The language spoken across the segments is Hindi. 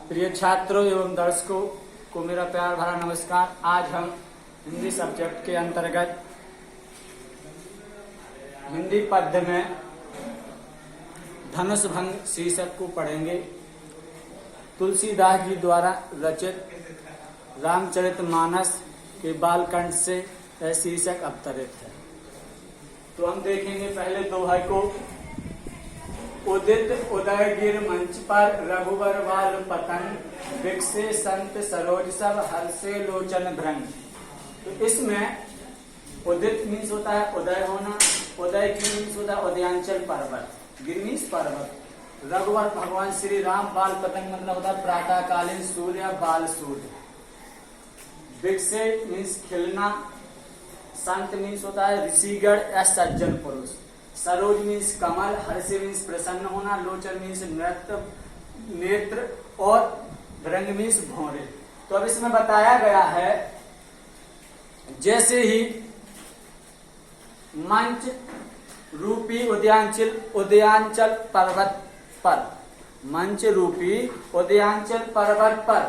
प्रिय छात्रों एवं दर्शकों को मेरा प्यार भरा नमस्कार। आज हम हिंदी सब्जेक्ट के अंतर्गत हिंदी पद्य में धनुष भंग शीर्षक को पढ़ेंगे। तुलसीदास जी द्वारा रचित रामचरितमानस के बालकांड से यह शीर्षक अवतरित है। तो हम देखेंगे पहले दोहे को। उदित उदयगिर मंच पर रघुवर वाल पतन, विकसे संत सरोज सब हर्षे लोचन भ्रंग। तो इसमें उदित मीन्स होता है उदय होना, उदय की मीन्स होता है उदयांचल पर्वत, गिर मीन्स पर्वत। रघुवर भगवान श्री राम, बाल पतंग मतलब होता है प्रातःकालीन सूर्य, बाल सूर्य। विकसे मीन्स खिलना, संत मीन्स होता है ऋषिगण या सज्जन पुरुष, सरोज मीन्स कमल, हर्षे मीन्स प्रसन्न होना, लोचन मीन्स नृत्य नेत्र, और भृंग मीन्स भौरे। तो अब इसमें बताया गया है जैसे ही मंच रूपी उदयांचल पर्वत पर, मंच रूपी उदयांचल पर्वत पर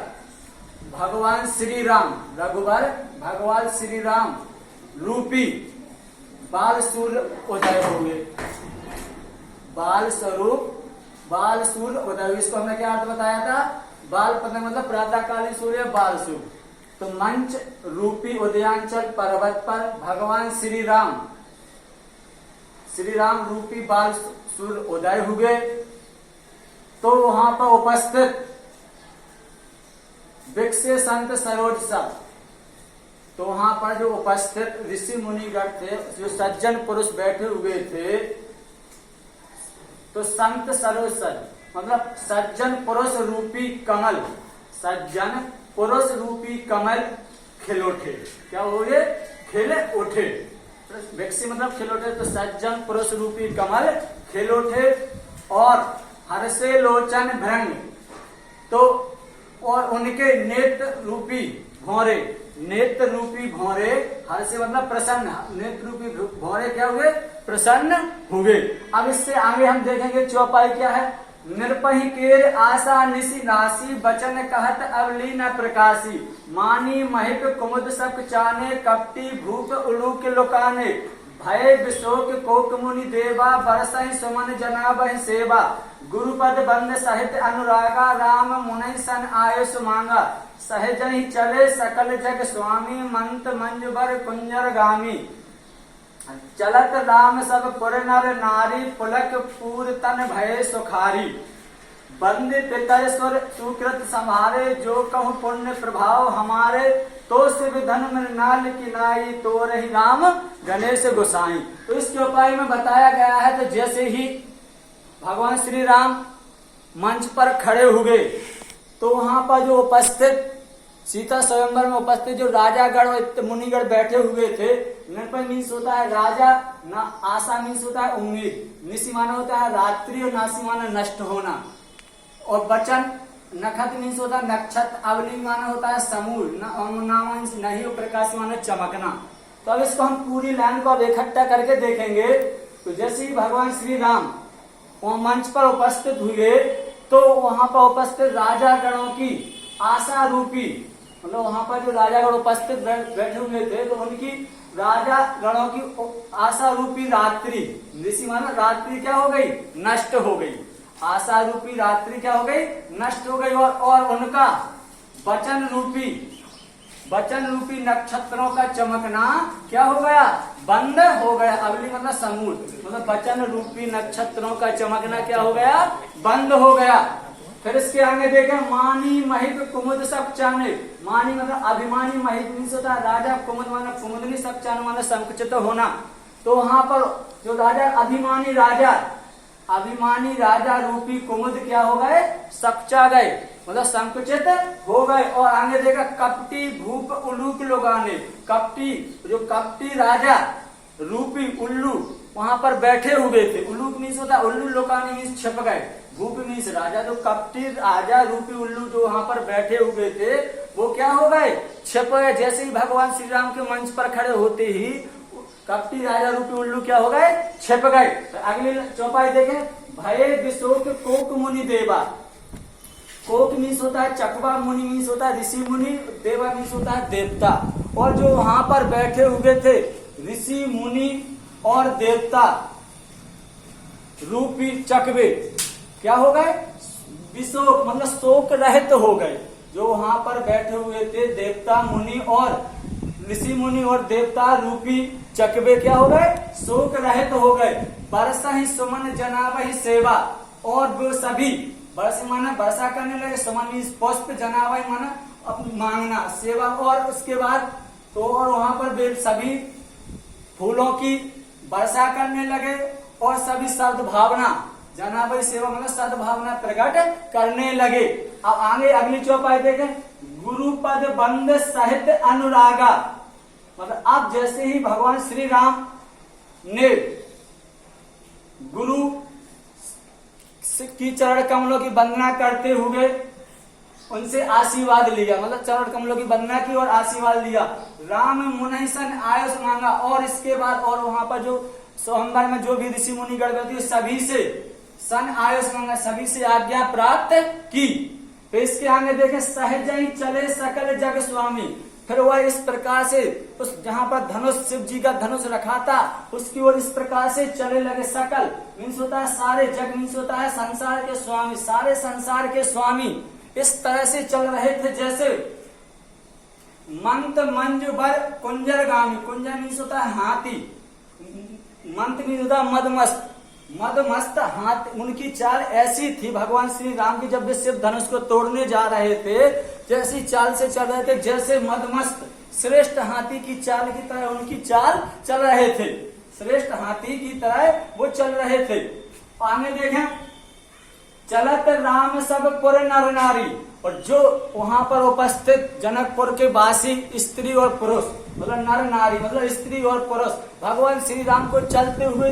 भगवान श्री राम, रघुवर भगवान श्री राम रूपी बाल सूर्य उदय होंगे। बाल स्वरूप बाल सूर्य उदय, इसको हमने क्या अर्थ बताया था? बाल पतंग मतलब प्रातःकालीन सूर्य, बाल सूर्य। तो मंच रूपी उदयांचल पर्वत पर भगवान श्री राम रूपी बाल सूर्य उदय हुए। तो वहां पर उपस्थित विकसे संत सरोज सब, तो वहां पर जो उपस्थित ऋषि मुनिगण थे, जो सज्जन पुरुष बैठे हुए थे, तो संत सरोज सब मतलब सज्जन पुरुष रूपी कमल, सज्जन पुरुष रूपी कमल खिल उठे। क्या हो गए? खिल उठे। विकसी मतलब खिल उठे, तो सज्जन पुरुष रूपी कमल खिल उठे। और हर्षे लोचन भ्रंग, तो और उनके नेत्र रूपी भौरे, नेत्र रूपी भौरे, हर्षे मतलब प्रसन्न, नेत्र रूपी भौरे क्या हुए? प्रसन्न हुए। अब इससे आगे हम देखेंगे चौपाई क्या है। निर्पहि केर आशा निशि नासी, बचन कहत अवली न प्रकाशी, मानी महिप कुमुद सब चाने, कपटी भूप उलूक लुकाने, भय विशोक कोक मुनि देवा, बरसहि सुमन जनाबहि सेवा, गुरुपद बंद सहित अनुरागा, राम मुनि सन आयुष मांगा, सहजन ही चले सकल जग स्वामी, मंत मंजुबर कुंजर गामी, चलत राम सब पुर नर नारी, पुलक पूर तन भय सुखारी, बंद पितर सुर सुकृत संहारे, जो कहूँ पुण्य प्रभाव हमारे, तो शिव धन मृणाल की नाई, तो रही राम गणेश गोसाई। तो इस चौपाई में बताया गया है, तो जैसे ही भगवान श्री राम मंच पर खड़े हुए, तो वहां पर जो उपस्थित सीता स्वयंवर में उपस्थित जो राजागण और मुनिगण बैठे हुए थे, निर्पय मीन्स होता है राजा, ना आशा मीन्स होता है उम्मीद, निशि माना होता है रात्रि, और नासी माना नष्ट होना, और बचन नखत मीन्स होता है नक्षत्र, अवली माना होता है समूल, नहीं हो प्रकाश माना चमकना। तो अब इसको हम पूरी लाइन को अब इकट्ठा करके देखेंगे। तो जैसे ही भगवान श्री राम मंच पर उपस्थित हुए, तो वहां पर उपस्थित राजा गणों की आशा रूपी, मतलब वहां पर जो राजागण उपस्थित बैठे हुए थे, तो उनकी राजा गणों की आशा रूपी रात्रि, ऋषि माना रात्रि क्या हो गई? नष्ट हो गई। आशा रूपी रात्रि क्या हो गई? नष्ट हो गई। और उनका वचन रूपी नक्षत्रों का चमकना क्या हो गया? बंद हो गया। अवली मतलब समूल, मतलब वचन रूपी नक्षत्रों का चमकना क्या हो गया? बंद हो गया। फिर इसके आगे देखें, मानी महिप कुमुद सब चाने, मानी मतलब अभिमानी, महिप मीन्स होता है राजा, कुमुद माना कुमुदनी, सब चान माना संकुचित होना। तो वहां पर जो राजा अभिमानी राजा रूपी कुमुद क्या हो गए? सकचा गए, मतलब संकुचित हो गए। और आगे देखा, कपटी भूप उल्लू के लोगाने, कपटी जो कपटी राजा रूपी उल्लू वहां पर बैठे हुए थे। उल्लू मीन्स होता है उल्लू, लोकानी मीन्स छिप गए, भूप मीन्स राजा, तो कपटी राजा रूपी उल्लू जो वहां पर बैठे हुए थे, वो क्या हो गए? छिप गए। जैसे ही भगवान श्री राम के मंच पर खड़े होते ही कपटी राजा रूपी उल्लू क्या हो गए? छिप गए। तो अगली चौपाई देखें, भय विशोक कोक मुनि देवा, कोक मीन्स होता है चकवा, मुनि मीन्स होता है ऋषि मुनि, देवा मीन्स होता है देवता। और जो वहां पर बैठे हुए थे ऋषि मुनि और देवता रूपी चकवे क्या हो गए? विशोक मतलब शोक रहित हो गए। जो वहां पर बैठे हुए थे देवता मुनि और ऋषि मुनि और देवता रूपी चकवे क्या हो गए? शोक रहित हो गए। वर्षा ही सुमन जनाब ही सेवा, और वो सभी वर्ष माना वर्षा करने लगे, सुमन मीन्स पुष्प, जनाब माना मांगना, सेवा और उसके बाद तो और वहां पर वे सभी फूलों की वर्षा करने लगे और सभी सद्भावना, जनाब सेवा मतलब सद्भावना प्रकट करने लगे। अब आगे अगली चौपाई देखें, गुरुपद बंद सहित अनुरागा, मतलब अब जैसे ही भगवान श्री राम ने गुरु की चरण कमलों की वंदना करते हुए उनसे आशीर्वाद लिया, मतलब चरण कमलों की वंदना की और आशीर्वाद लिया। राम मुनि सन आयुष मांगा, और इसके बाद और वहां पर जो स्वयंवर में जो भी ऋषि मुनि गण थी सभी से सन आयुष मांगा, सभी से आज्ञा प्राप्त की। तो इसके आगे देखें, सहज ही चले सकल जग स्वामी, फिर वह इस प्रकार से उस जहां पर धनुष शिव जी का धनुष रखा था उसकी ओर इस प्रकार से चले लगे। सकल मीन्स होता है सारे, जग मीन्स होता है संसार के स्वामी, सारे संसार के स्वामी इस तरह से चल रहे थे जैसे मंत मंजू बर कुंजर गामी, कुंजर मीन्स होता है हाथी, मंत मीन्स होता है मदमस्त, मदमस्त हाथी। उनकी चाल ऐसी थी भगवान श्री राम की, जब वे शिव धनुष को तोड़ने जा रहे थे जैसी चाल से चल रहे थे, जैसे मदमस्त श्रेष्ठ हाथी की चाल की तरह उनकी चाल चल रहे थे, श्रेष्ठ हाथी की तरह वो चल रहे थे। आगे देखें, चलत राम सब पुर नर नारी, और जो वहां पर उपस्थित जनकपुर के वासी स्त्री और पुरुष, मतलब नर नारी मतलब स्त्री और पुरुष, भगवान श्री राम को चलते हुए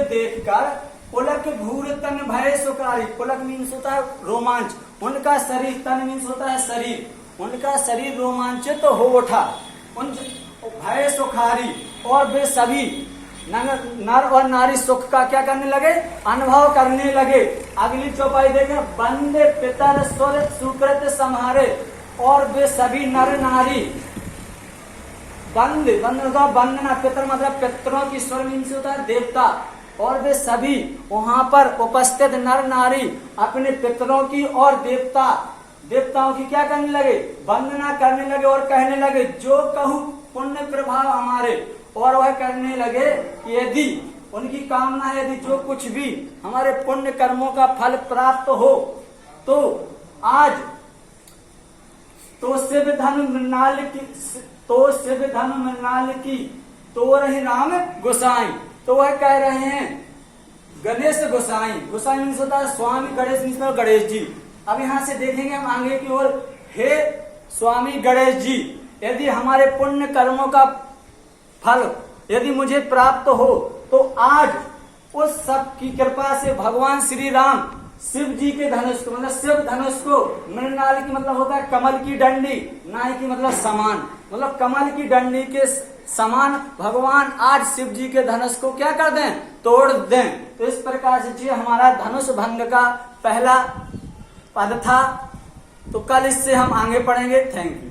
देखकर पुलक भूर तन भय सुकारी, पुलक मीन्स होता है रोमांच, उनका शरीर, तन मीन्स होता है शरीर, उनका शरीर रोमांचित हो उठा, उन भय सुखारी, और वे सभी नर और नारी सुख का क्या करने लगे? अनुभव करने लगे। अगली चौपाई देखें, बंदे पितर स्वर सुकृत संहारे, और वे सभी नर नारी वंदना, पितर मतलब पितरों की, स्वर मीन्स होता है देवता, और वे सभी वहां पर उपस्थित नर नारी अपने पितरों की और देवताओं की क्या करने लगे? वंदना करने लगे और कहने लगे जो कहूँ पुण्य प्रभाव हमारे, और वह करने लगे यदि उनकी कामना है यदि जो कुछ भी हमारे पुण्य कर्मों का फल प्राप्त हो तो आज तो शिव धनु मृणाल की तो रही राम गोसाई। तो वह कह रहे हैं गणेश गोसाई, गोसाई मीन्स होता है स्वामी, गणेश मीन्स गणेश जी। अब यहाँ से देखेंगे हम आगे की ओर, हे स्वामी गणेश जी, यदि हमारे पुण्य कर्मों का फल यदि मुझे प्राप्त हो तो आज उस सब की कृपा से भगवान श्री राम शिव जी के धनुष को, मतलब शिव धनुष को, मृणाल की मतलब होता है कमल की डंडी, नाई की मतलब समान, मतलब कमल की डंडी के समान भगवान आज शिव जी के धनुष को क्या कर दें? तोड़ दें। तो इस प्रकार से जी हमारा धनुष भंग का पहला पद था। तो कल इससे हम आगे पढ़ेंगे। Thank you.